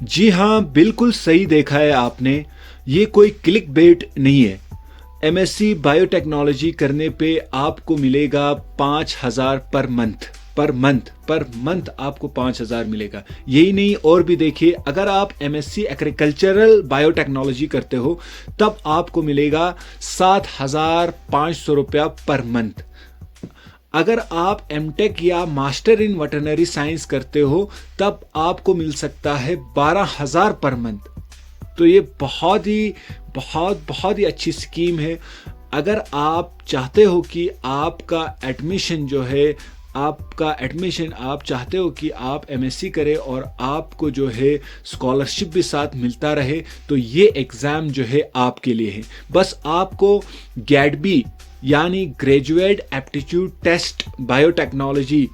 जी हाँ, बिल्कुल सही देखा है आपने। ये कोई क्लिक बेट नहीं है। एमएससी बायोटेक्नोलॉजी करने पे आपको मिलेगा 5,000 पर मंथ आपको 5,000 मिलेगा। यही नहीं, और भी देखिए, अगर आप एमएससी एग्रीकल्चरल बायोटेक्नोलॉजी करते हो तब आपको मिलेगा 7,500 रुपया पर मंथ। अगर आप एमटेक या मास्टर इन वेटरनरी साइंस करते हो तब आपको मिल सकता है 12,000 पर मंथ। तो ये बहुत ही अच्छी स्कीम है। अगर आप चाहते हो कि आपका एडमिशन जो है, आप चाहते हो कि आप एमएससी करें और आपको जो है स्कॉलरशिप भी साथ मिलता रहे, तो ये एग्ज़ाम जो है आपके लिए है। बस आपको गैडबी यानी ग्रेजुएट एप्टीट्यूड टेस्ट बायोटेक्नोलॉजी,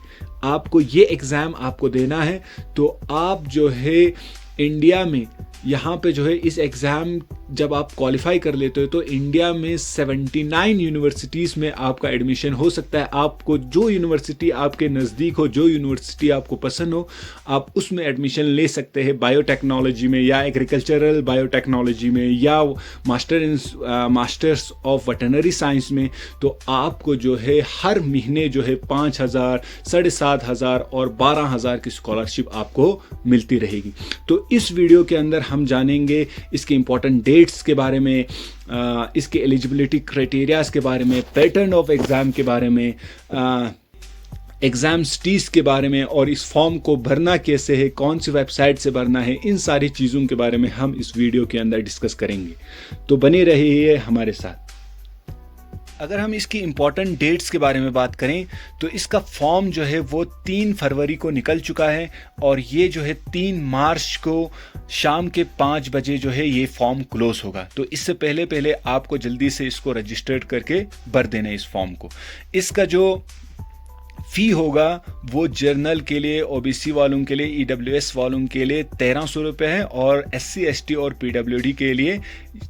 आपको ये एग्ज़ाम आपको देना है। तो आप जो है इंडिया में यहाँ पे जो है इस एग्ज़ाम जब आप क्वालिफाई कर लेते हो तो इंडिया में 79 यूनिवर्सिटीज़ में आपका एडमिशन हो सकता है। आपको जो यूनिवर्सिटी आपके नज़दीक हो, जो यूनिवर्सिटी आपको पसंद हो, आप उसमें एडमिशन ले सकते हैं। बायोटेक्नोलॉजी में या एग्रीकल्चरल बायोटेक्नोलॉजी में या मास्टर्स ऑफ वेटरनरी साइंस में। तो आपको जो है हर महीने जो है 5,000, 7,500 और 12,000 की स्कॉलरशिप आपको मिलती रहेगी। तो इस वीडियो के अंदर हम जानेंगे इसके इंपॉर्टेंट डेट्स के बारे में, इसके एलिजिबिलिटी क्राइटेरियाज के बारे में, पैटर्न ऑफ एग्ज़ाम के बारे में, एग्ज़ाम स्टीज के बारे में, और इस फॉर्म को भरना कैसे है, कौन सी वेबसाइट से भरना है, इन सारी चीज़ों के बारे में हम इस वीडियो के अंदर डिस्कस करेंगे। तो बने रहिए हमारे साथ। अगर हम इसकी इम्पॉर्टेंट डेट्स के बारे में बात करें तो इसका फॉर्म जो है वो 3 फरवरी को निकल चुका है और ये जो है 3 मार्च को शाम के 5 बजे जो है ये फॉर्म क्लोज होगा। तो इससे पहले आपको जल्दी से इसको रजिस्टर्ड करके भर देना है इस फॉर्म को। इसका जो फ़ी होगा वो जर्नल के लिए, ओबीसी वालों के लिए, ईडब्ल्यूएस वालों के लिए 1,300 रुपये है और एससी, एसटी और पीडब्ल्यूडी के लिए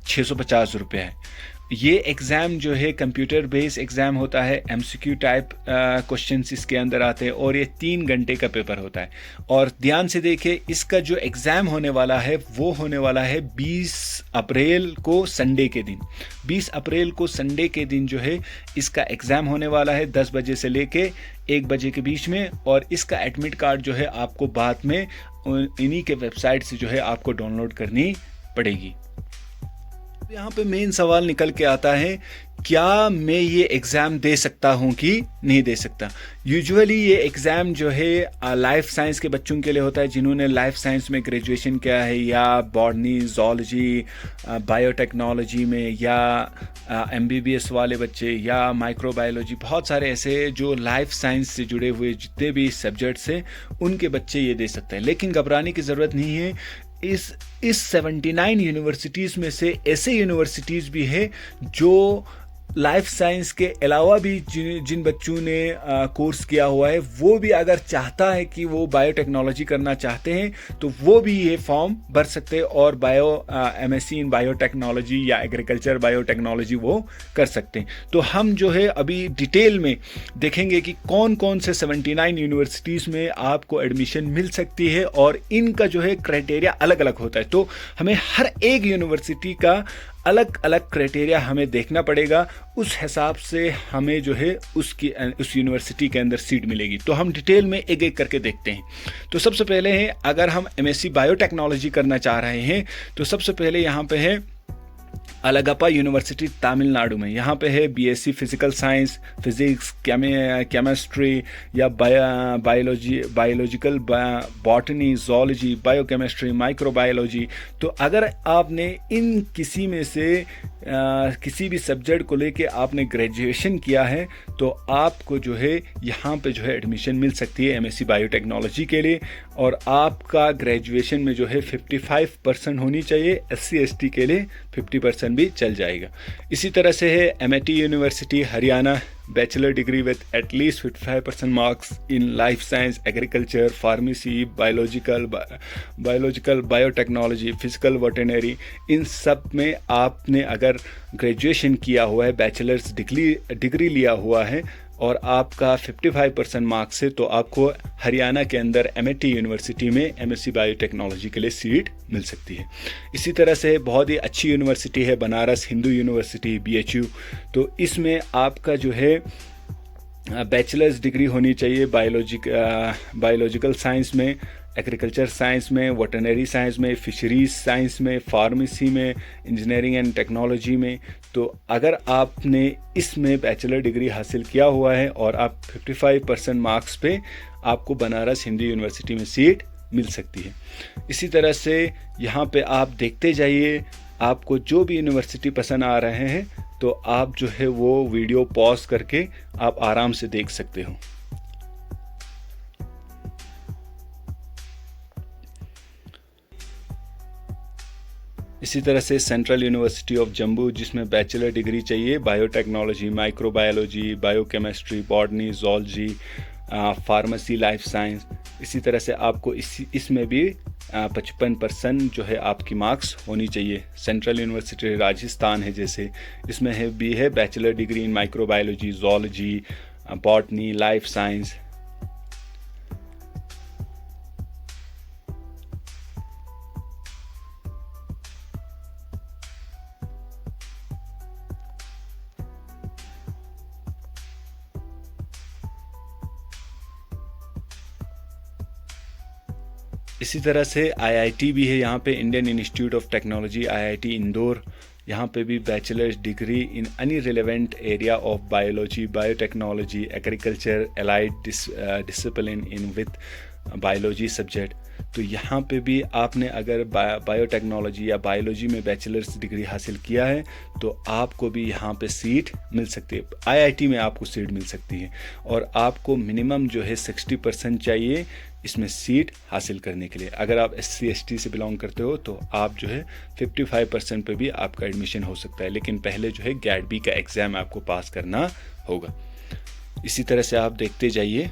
650 रुपये है। ये एग्ज़ाम जो है कंप्यूटर बेस्ड एग्ज़ाम होता है, एमसीक्यू टाइप क्वेश्चंस इसके अंदर आते हैं और ये 3 घंटे का पेपर होता है। और ध्यान से देखिए, इसका जो एग्ज़ाम होने वाला है वो होने वाला है 20 अप्रैल को संडे के दिन। 20 अप्रैल को संडे के दिन जो है इसका एग्ज़ाम होने वाला है 10 बजे से लेके 1 बजे के बीच में। और इसका एडमिट कार्ड जो है आपको बाद में इन्हीं के वेबसाइट से जो है आपको डाउनलोड करनी पड़ेगी। यहाँ पे मेन सवाल निकल के आता है, क्या मैं ये एग्ज़ाम दे सकता हूँ कि नहीं दे सकता। यूजुअली ये एग्ज़ाम जो है लाइफ साइंस के बच्चों के लिए होता है, जिन्होंने लाइफ साइंस में ग्रेजुएशन किया है या बॉटनी, ज़ूलॉजी, बायोटेक्नोलॉजी में, या एमबीबीएस वाले बच्चे या माइक्रोबायोलॉजी, बहुत सारे ऐसे जो लाइफ साइंस से जुड़े हुए जितने भी सब्जेक्ट्स हैं उनके बच्चे ये दे सकते हैं। लेकिन घबराने की ज़रूरत नहीं है। इस 79 यूनिवर्सिटीज़ में से ऐसे यूनिवर्सिटीज़ भी है जो लाइफ साइंस के अलावा भी जिन बच्चों ने कोर्स किया हुआ है, वो भी अगर चाहता है कि वो बायोटेक्नोलॉजी करना चाहते हैं तो वो भी ये फॉर्म भर सकते हैं और एमएससी इन बायोटेक्नोलॉजी या एग्रीकल्चर बायोटेक्नोलॉजी वो कर सकते हैं। तो हम जो है अभी डिटेल में देखेंगे कि कौन कौन से 79 यूनिवर्सिटीज़ में आपको एडमिशन मिल सकती है और इनका जो है क्राइटेरिया अलग अलग होता है। तो हमें हर एक यूनिवर्सिटी का अलग अलग क्राइटेरिया हमें देखना पड़ेगा, उस हिसाब से हमें जो है उस यूनिवर्सिटी के अंदर सीट मिलेगी। तो हम डिटेल में एक एक करके देखते हैं। तो सबसे पहले है, अगर हम एमएससी बायोटेक्नोलॉजी करना चाह रहे हैं तो सबसे पहले यहाँ पे है अलगप्पा यूनिवर्सिटी तमिलनाडु में। यहाँ पे है BSc physical science, physics, chemistry या biological botany, zoology, biochemistry, microbiology. तो अगर आपने इन किसी में से किसी भी सब्जेक्ट को लेके आपने ग्रेजुएशन किया है तो आपको जो है यहाँ पे जो है एडमिशन मिल सकती है एमएससी बायोटेक्नोलॉजी के लिए। और आपका ग्रेजुएशन में जो है 55% होनी चाहिए, एससी एसटी के लिए 50% भी चल जाएगा। इसी तरह से है MIT university Haryana, bachelor degree with at least 55% marks in life science, agriculture, pharmacy, biological, biotechnology, physical veterinary, इन सब में आपने अगर ग्रेजुएशन किया हुआ है, बैचलर्स डिग्री लिया हुआ है, और आपका 55% मार्क्स है तो आपको हरियाणा के अंदर MIT यूनिवर्सिटी में MSc बायोटेक्नोलॉजी के लिए सीट मिल सकती है। इसी तरह से बहुत ही अच्छी यूनिवर्सिटी है बनारस हिंदू यूनिवर्सिटी BHU। तो इसमें आपका जो है बैचलर्स डिग्री होनी चाहिए बायोलॉजिकल साइंस में, एग्रीकल्चर साइंस में, वेटरनरी साइंस में, फिशरीज साइंस में, फार्मेसी में, इंजीनियरिंग एंड टेक्नोलॉजी में। तो अगर आपने इसमें बैचलर डिग्री हासिल किया हुआ है और आप 55% मार्क्स पे आपको बनारस हिंदू यूनिवर्सिटी में सीट मिल सकती है। इसी तरह से यहाँ पे आप देखते जाइए, आपको जो भी यूनिवर्सिटी पसंद आ रहे हैं तो आप जो है वो वीडियो पॉज करके आप आराम से देख सकते हो। इसी तरह से सेंट्रल यूनिवर्सिटी ऑफ जम्मू जिसमें बैचलर डिग्री चाहिए biotechnology, microbiology, biochemistry, botany, zoology, pharmacy, life science. इसी तरह से आपको इसमें भी 55% जो है आपकी मार्क्स होनी चाहिए। सेंट्रल यूनिवर्सिटी राजस्थान है जैसे, इसमें है bachelor degree in microbiology, zoology, botany, life science. इसी तरह से IIT भी है यहाँ पे, Indian institute of technology IIT Indore. यहाँ पे भी bachelors degree in any relevant area of biology, biotechnology, agriculture, allied discipline in with biology subject. तो यहाँ पे भी आपने अगर बायोटेक्नोलॉजी या बायोलॉजी में बैचलर्स डिग्री हासिल किया है तो आपको भी यहाँ पे सीट मिल सकती है। IIT में आपको सीट मिल सकती है और आपको मिनिमम जो है 60% चाहिए इसमें सीट हासिल करने के लिए। अगर आप SC ST से बिलोंग करते हो तो आप जो है 55% पे भी आपका एडमिशन हो सकता है, लेकिन पहले जो है GAT-B का एग्ज़ाम आपको पास करना होगा। इसी तरह से आप देखते जाइए।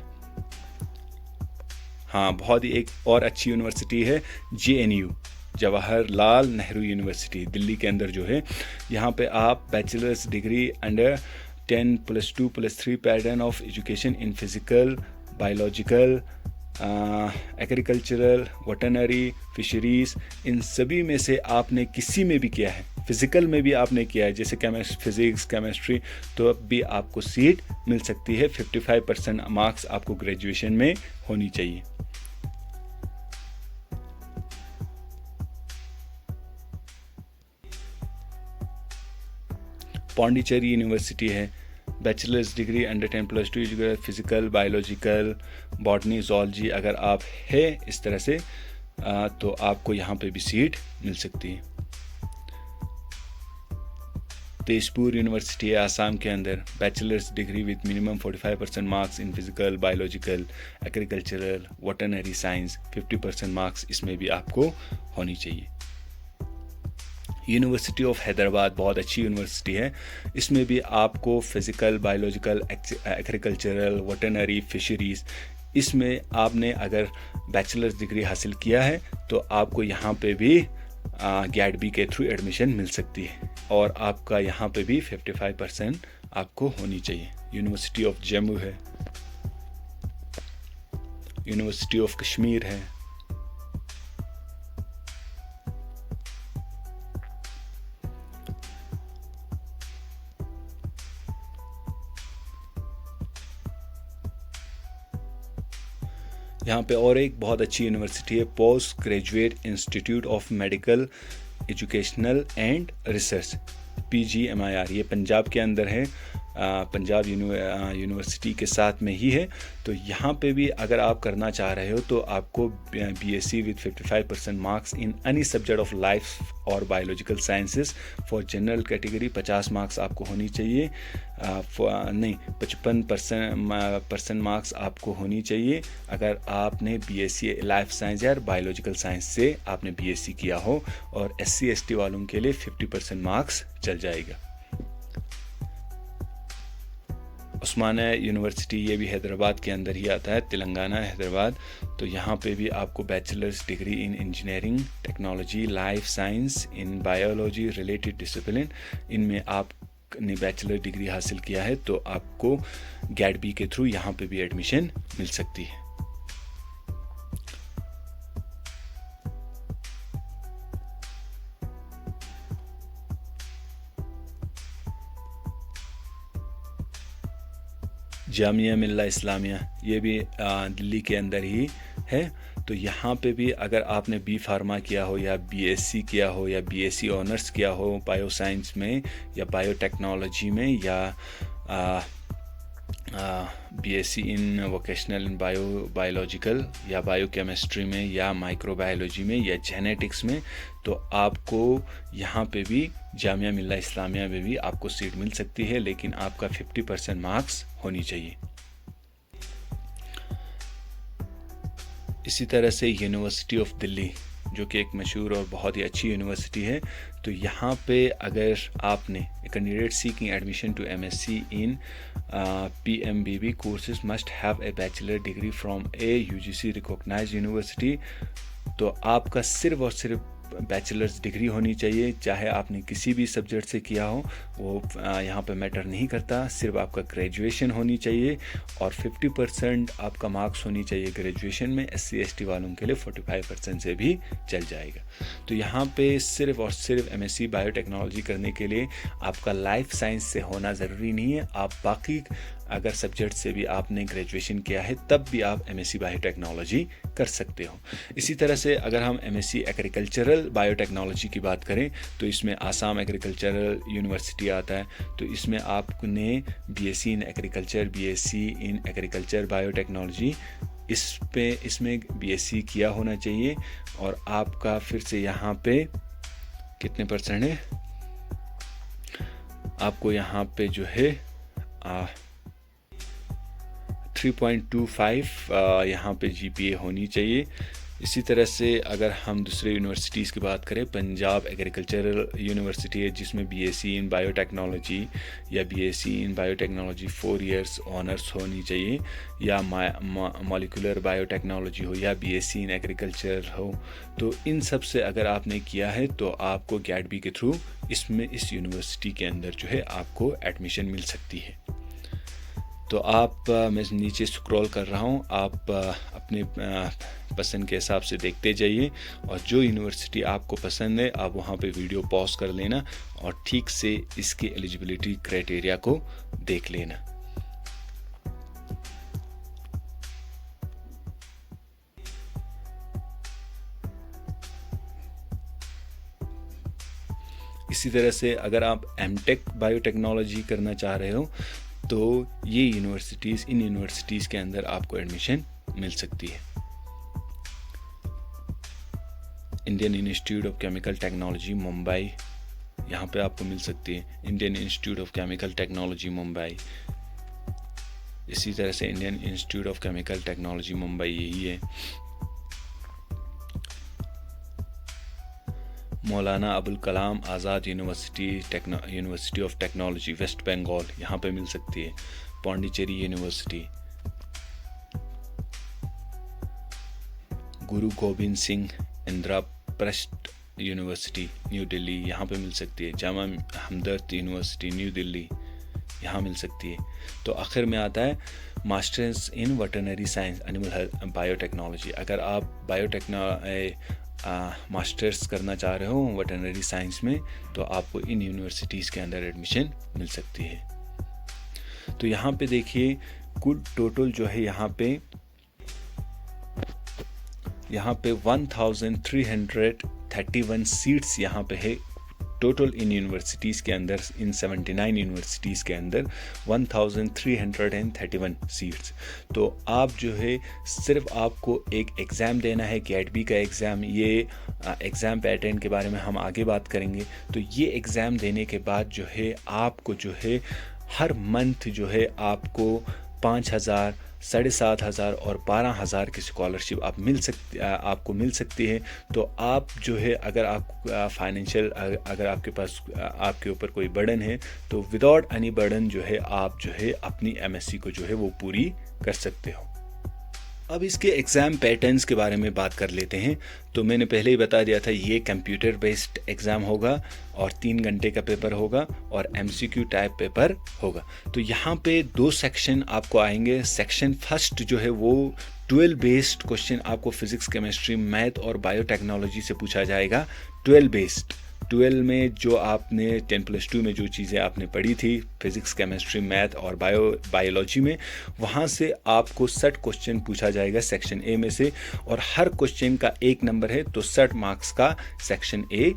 हाँ, बहुत ही एक और अच्छी यूनिवर्सिटी है JNU, जवाहरलाल नेहरू यूनिवर्सिटी दिल्ली के अंदर जो है। यहाँ पे आप bachelors degree under 10+2+3 pattern of education in physical, biological, agricultural, veterinary, fisheries, इन सभी में से आपने किसी में भी किया है, फिज़िकल में भी आपने किया है जैसे फिज़िक्स, केमिस्ट्री, तो अब भी आपको सीट मिल सकती है। 55% मार्क्स आपको ग्रेजुएशन में होनी चाहिए। पौंडीचेरी यूनिवर्सिटी है, bachelors degree under 10+2 physical, biological, botany, zoology अगर आप है इस तरह से तो आपको यहाँ पे भी सीट मिल सकती है। तेजपुर यूनिवर्सिटी है आसाम के अंदर, bachelors degree with minimum 45% marks in physical, biological, agricultural, veterinary science, 50% marks इसमें भी आपको होनी चाहिए। यूनिवर्सिटी ऑफ हैदराबाद बहुत अच्छी यूनिवर्सिटी है, इसमें भी आपको physical, biological, agricultural, veterinary, fisheries, इसमें आपने अगर बैचलर्स डिग्री हासिल किया है तो आपको यहाँ पे भी GAT-B के थ्रू एडमिशन मिल सकती है और आपका यहाँ पे भी 55% आपको होनी चाहिए। यूनिवर्सिटी ऑफ जम्मू है, यूनिवर्सिटी ऑफ कश्मीर है, यहाँ पे और एक बहुत अच्छी यूनिवर्सिटी है, post graduate institute of medical educational and research, PGMIR, ये पंजाब के अंदर है, पंजाब यूनिवर्सिटी के साथ में ही है। तो यहाँ पे भी अगर आप करना चाह रहे हो तो आपको BSc with 55% marks in any subject of life और biological sciences for general category 50 marks आपको होनी चाहिए, 55% मार्क्स आपको होनी चाहिए अगर आपने BSc लाइफ साइंस या बायोलॉजिकल साइंस से आपने BSc किया हो, और SC ST वालों के लिए 50% मार्क्स चल जाएगा। उस्मानिया यूनिवर्सिटी, ये भी हैदराबाद के अंदर ही आता है, तेलंगाना, हैदराबाद। तो यहाँ पे भी आपको bachelors degree in engineering, technology, life science, in biology related discipline, इनमें आप आपने बैचलर डिग्री हासिल किया है तो आपको गैट बी के थ्रू यहाँ पे भी एडमिशन मिल सकती है। जामिया मिल्ला इस्लामिया, ये भी दिल्ली के अंदर ही है। तो यहाँ पे भी अगर आपने बी फार्मा किया हो या बीएससी किया हो या बीएससी ऑनर्स किया हो बायो साइंस में या बायोटेक्नोलॉजी में या BSc in vocational in biological या बायोकेमिस्ट्री में या माइक्रोबायोलॉजी में या जेनेटिक्स में, तो आपको यहाँ पे भी जामिया मिल्ला इस्लामिया में भी आपको सीट मिल सकती है, लेकिन आपका 50% मार्क्स होनी चाहिए। इसी तरह से यूनिवर्सिटी ऑफ दिल्ली, जो कि एक मशहूर और बहुत ही अच्छी यूनिवर्सिटी है, तो यहाँ पे अगर आपने candidate seeking admission to MSc in PMBB courses must have a bachelor degree from a UGC recognised university. तो आपका सिर्फ और सिर्फ बैचलर्स डिग्री होनी चाहिए, चाहे आपने किसी भी सब्जेक्ट से किया हो वो यहाँ पे मैटर नहीं करता, सिर्फ आपका ग्रेजुएशन होनी चाहिए और 50% आपका मार्क्स होनी चाहिए ग्रेजुएशन में। SC ST वालों के लिए 45% से भी चल जाएगा। तो यहाँ पे सिर्फ और सिर्फ MSc बायोटेक्नोलॉजी करने के लिए आपका लाइफ साइंस से होना ज़रूरी नहीं है, आप बाकी अगर सब्जेक्ट से भी आपने ग्रेजुएशन किया है तब भी आप MSc बायोटेक्नोलॉजी कर सकते हो। इसी तरह से अगर हम MSc एग्रीकल्चरल बायोटेक्नोलॉजी की बात करें तो इसमें आसाम एग्रीकल्चरल यूनिवर्सिटी आता है, तो इसमें आपने BSc in agriculture, BSc in agriculture biotechnology इसमें BSc किया होना चाहिए। और आपका फिर से यहाँ पे कितने % है, आपको यहाँ पे जो है 3.25 यहाँ पे GPA होनी चाहिए। इसी तरह से अगर हम दूसरे यूनिवर्सिटीज़ की बात करें, पंजाब एग्रीकल्चरल यूनिवर्सिटी है जिसमें BSc इन बायोटेक्नोलॉजी या BSc इन बायोटेक्नोलॉजी 4 इयर्स ऑनर्स होनी चाहिए, या मॉलिक्यूलर बायोटेक्नोलॉजी हो या BSc इन एग्रीकल्चर हो। तो इन सब से अगर आपने किया है तो आपको गैट बी के थ्रू इस यूनिवर्सिटी के अंदर जो है आपको एडमिशन मिल सकती है। तो आप मैं नीचे स्क्रॉल कर रहा हूँ, आप अपने पसंद के हिसाब से देखते जाइए और जो यूनिवर्सिटी आपको पसंद है आप वहाँ पे वीडियो पॉज कर लेना और ठीक से इसके एलिजिबिलिटी क्राइटेरिया को देख लेना। इसी तरह से अगर आप एमटेक बायोटेक्नोलॉजी करना चाह रहे हो तो ये यूनिवर्सिटीज़, इन यूनिवर्सिटीज़ के अंदर आपको एडमिशन मिल सकती है। Indian institute of chemical technology Mumbai, यहाँ पे आपको मिल सकती है। Indian institute of chemical technology Mumbai, इसी तरह से Indian institute of chemical technology Mumbai यही है। Maulana Abul Kalam Azad university of technology west Bengal, यहाँ पे मिल सकती है। Pondicherry university, Guru Gobind Singh Indraprastha university new Delhi, यहाँ पे मिल सकती है। जामा हमदर्द यूनिवर्सिटी न्यू दिल्ली, यहाँ मिल सकती है। तो आखिर में आता है masters in veterinary science animal biotechnology. अगर आप मास्टर्स करना चाह रहे हो वेटरनरी साइंस में तो आपको इन यूनिवर्सिटीज़ के अंदर एडमिशन मिल सकती है। तो यहाँ पे देखिए कुल टोटल जो है यहाँ पे 1331 सीट्स यहाँ पे है टोटल इन यूनिवर्सिटीज़ के अंदर। इन 79 यूनिवर्सिटीज़ के अंदर 1331 सीट्स। तो आप जो है सिर्फ आपको एक एग्ज़ाम देना है, गैट बी का एग्ज़ाम। ये एग्ज़ाम पैटर्न के बारे में हम आगे बात करेंगे। तो ये एग्ज़ाम देने के बाद जो है आपको जो है हर मंथ जो है आपको 5,000, 7,500 और 12,000 की स्कॉलरशिप आपको मिल सकती है। तो आप जो है अगर आप फाइनेंशियल अगर आपके पास आपके ऊपर कोई बर्डन है तो विदाउट एनी बर्डन जो है आप जो है अपनी MSc को जो है वो पूरी कर सकते हो। अब इसके एग्ज़ाम पैटर्न्स के बारे में बात कर लेते हैं। तो मैंने पहले ही बता दिया था, ये कंप्यूटर बेस्ड एग्ज़ाम होगा और 3 घंटे का पेपर होगा और MCQ टाइप पेपर होगा। तो यहाँ पे 2 सेक्शन आपको आएंगे। सेक्शन फर्स्ट जो है वो 12 बेस्ड क्वेश्चन आपको फिजिक्स, केमिस्ट्री, मैथ और बायोटेक्नोलॉजी से पूछा जाएगा। 12 बेस्ड, 12 में जो आपने 10+2 में जो चीज़ें आपने पढ़ी थी फिजिक्स, केमिस्ट्री, मैथ और बायोलॉजी में, वहाँ से आपको 60 क्वेश्चन पूछा जाएगा सेक्शन ए में से, और हर क्वेश्चन का 1 नंबर है, तो 60 मार्क्स का सेक्शन ए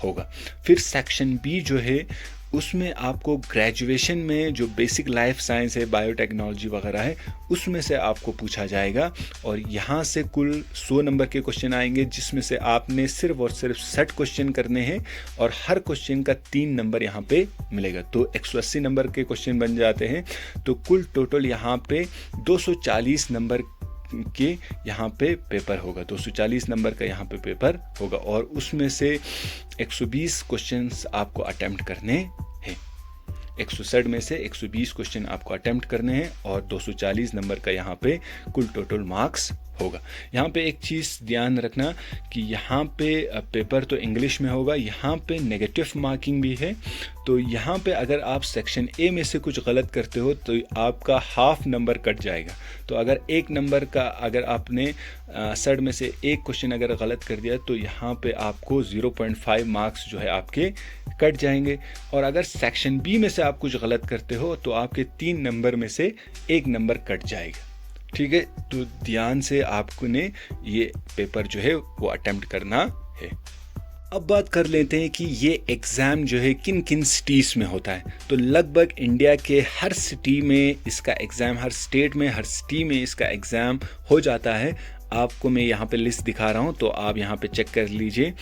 होगा। फिर सेक्शन बी जो है उसमें आपको ग्रेजुएशन में जो बेसिक लाइफ साइंस है, बायोटेक्नोलॉजी वगैरह है, उसमें से आपको पूछा जाएगा, और यहाँ से कुल 100 नंबर के क्वेश्चन आएंगे, जिसमें से आपने सिर्फ और सिर्फ 60 क्वेश्चन करने हैं और हर क्वेश्चन का 3 नंबर यहाँ पे मिलेगा, तो 180 नंबर के क्वेश्चन बन जाते हैं। तो कुल टोटल यहाँ पे 240 नंबर के यहाँ पे पेपर होगा, 240 नंबर का यहाँ पे पेपर होगा, और उसमें से 120 क्वेश्चंस आपको अटेम्प्ट करने हैं। 160 में से 120 क्वेश्चन आपको अटेम्प्ट करने हैं और 240 नंबर का यहाँ पे कुल टोटल मार्क्स होगा। यहाँ पे एक चीज़ ध्यान रखना कि यहाँ पे पेपर तो इंग्लिश में होगा, यहाँ पे नेगेटिव मार्किंग भी है। तो यहाँ पे अगर आप सेक्शन ए में से कुछ गलत करते हो तो आपका हाफ नंबर कट जाएगा। तो अगर 1 नंबर का, अगर आपने 60 में से 1 क्वेश्चन अगर गलत कर दिया तो यहाँ पे आपको 0.5 मार्क्स जो है आपके कट जाएंगे। और अगर सेक्शन बी में से आप कुछ गलत करते हो तो आपके 3 नंबर में से 1 नंबर कट जाएगा। ठीक है, तो ध्यान से आपको ने ये पेपर जो है वो अटेम्प्ट करना है। अब बात कर लेते हैं कि ये एग्ज़ाम जो है किन किन सिटीज़ में होता है। तो लगभग इंडिया के हर सिटी में इसका एग्ज़ाम, हर स्टेट में, हर सिटी में इसका एग्ज़ाम हो जाता है। आपको मैं यहाँ पे लिस्ट दिखा रहा हूँ, तो आप यहाँ पे चेक कर लीजिए।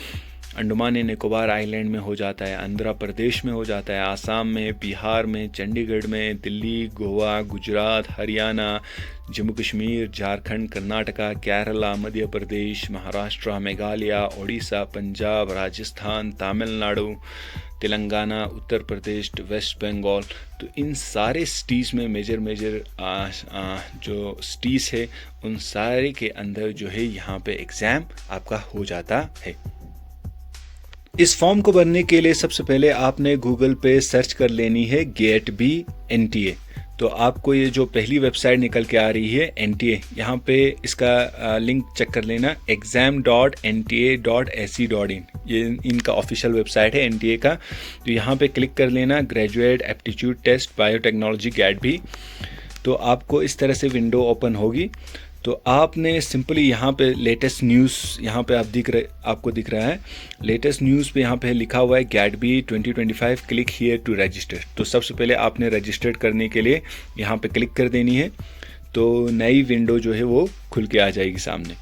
अंडमान एंड निकोबार आइलैंड में हो जाता है, आंध्र प्रदेश में हो जाता है, आसाम में, बिहार में, चंडीगढ़ में, दिल्ली, गोवा, गुजरात, हरियाणा, जम्मू कश्मीर, झारखंड, कर्नाटका, केरला, मध्य प्रदेश, महाराष्ट्र, मेघालय, ओडिशा, पंजाब, राजस्थान, तमिलनाडु, तेलंगाना, उत्तर प्रदेश, वेस्ट बंगाल। तो इन सारे सिटीज़ में मेजर जो सिटीज़ है उन सारे के अंदर जो है यहाँ पे एग्ज़ाम आपका हो जाता है। इस फॉर्म को भरने के लिए सबसे पहले आपने गूगल पे सर्च कर लेनी है गेट बी NTA। तो आपको ये जो पहली वेबसाइट निकल के आ रही है NTA, यहाँ पे इसका लिंक चेक कर लेना, exam.nta.ac.in, ये इनका ऑफिशियल वेबसाइट है NTA का। तो यहाँ पे क्लिक कर लेना, graduate aptitude test biotechnology GAT B. तो आपको इस तरह से विंडो ओपन होगी। तो आपने सिंपली यहाँ पे लेटेस्ट न्यूज़ यहाँ पे आपको दिख रहा है, लेटेस्ट न्यूज़ पे यहाँ पे लिखा हुआ है GAT B 2025 click here to register. तो सबसे पहले आपने रजिस्टर्ड करने के लिए यहाँ पे क्लिक कर देनी है। तो नई विंडो जो है वो खुल के आ जाएगी सामने।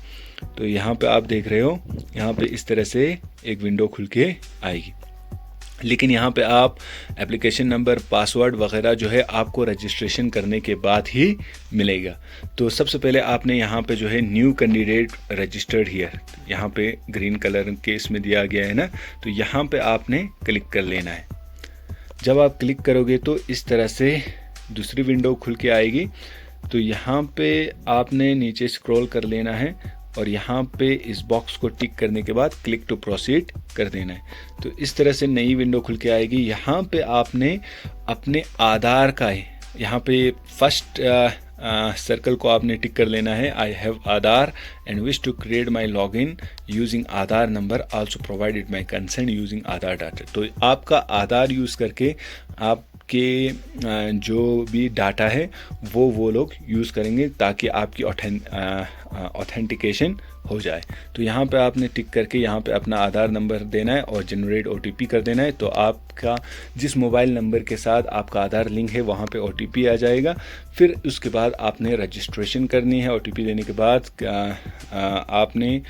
तो यहाँ पे आप देख रहे हो, यहाँ पे इस तरह से एक विंडो खुल के आएगी। लेकिन यहाँ पे आप एप्लीकेशन नंबर, पासवर्ड वगैरह जो है आपको रजिस्ट्रेशन करने के बाद ही मिलेगा। तो सबसे पहले आपने यहाँ पे जो है न्यू कैंडिडेट रजिस्टर्ड हियर, यहाँ पे ग्रीन कलर के इसमें दिया गया है ना, तो यहाँ पे आपने क्लिक कर लेना है। जब आप क्लिक करोगे तो इस तरह से दूसरी विंडो खुल के आएगी। तो यहाँ पे आपने नीचे स्क्रॉल कर लेना है और यहाँ पे इस बॉक्स को टिक करने के बाद क्लिक टू प्रोसीड कर देना है। तो इस तरह से नई विंडो खुल के आएगी। यहाँ पे आपने अपने आधार का यहाँ पे फर्स्ट सर्कल को आपने टिक कर लेना है, I have Aadhaar and wish to create my log in using Aadhaar number also provided my consent using Aadhaar data. तो आपका आधार यूज़ करके आपके जो भी डाटा है वो लोग यूज़ करेंगे ताकि आपकी ऑथेंटिकेशन हो जाए। तो यहाँ पे आपने टिक करके यहाँ पे अपना आधार नंबर देना है और जनरेट OTP कर देना है। तो आपका जिस मोबाइल नंबर के साथ आपका आधार लिंक है वहाँ पे OTP आ जाएगा। फिर उसके बाद आपने रजिस्ट्रेशन करनी है। OTP देने के बाद आपने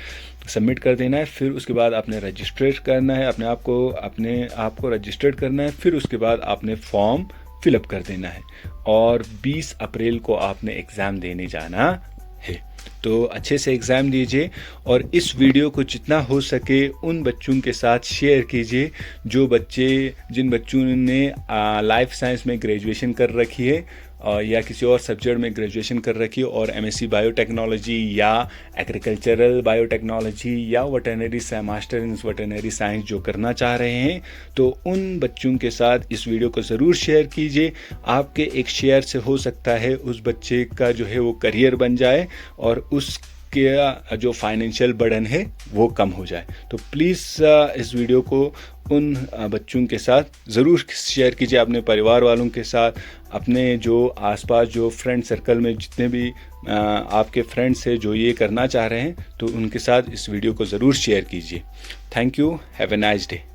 सबमिट कर देना है। फिर उसके बाद आपने रजिस्ट्रेट करना है, अपने आप को रजिस्टर्ड करना है। फिर उसके बाद आपने फॉर्म फिलअप कर देना है और 20 अप्रैल को आपने एग्ज़ाम देने जाना है। तो अच्छे से एग्ज़ाम दीजिए और इस वीडियो को जितना हो सके उन बच्चों के साथ शेयर कीजिए जिन बच्चों ने लाइफ साइंस में ग्रेजुएशन कर रखी है या किसी और सब्जेक्ट में ग्रेजुएशन कर रखी हो और एमएससी बायोटेक्नोलॉजी या एग्रीकल्चरल बायोटेक्नोलॉजी या veterinary master in veterinary science जो करना चाह रहे हैं, तो उन बच्चों के साथ इस वीडियो को ज़रूर शेयर कीजिए। आपके एक शेयर से हो सकता है उस बच्चे का जो है वो करियर बन जाए और उसके जो फाइनेंशियल बर्डन है वो कम हो जाए। तो प्लीज़ इस वीडियो को उन बच्चों के साथ ज़रूर शेयर कीजिए, अपने परिवार वालों के साथ, अपने जो आसपास जो फ्रेंड सर्कल में जितने भी आपके फ्रेंड्स हैं जो ये करना चाह रहे हैं, तो उनके साथ इस वीडियो को ज़रूर शेयर कीजिए। Thank you, have a nice day.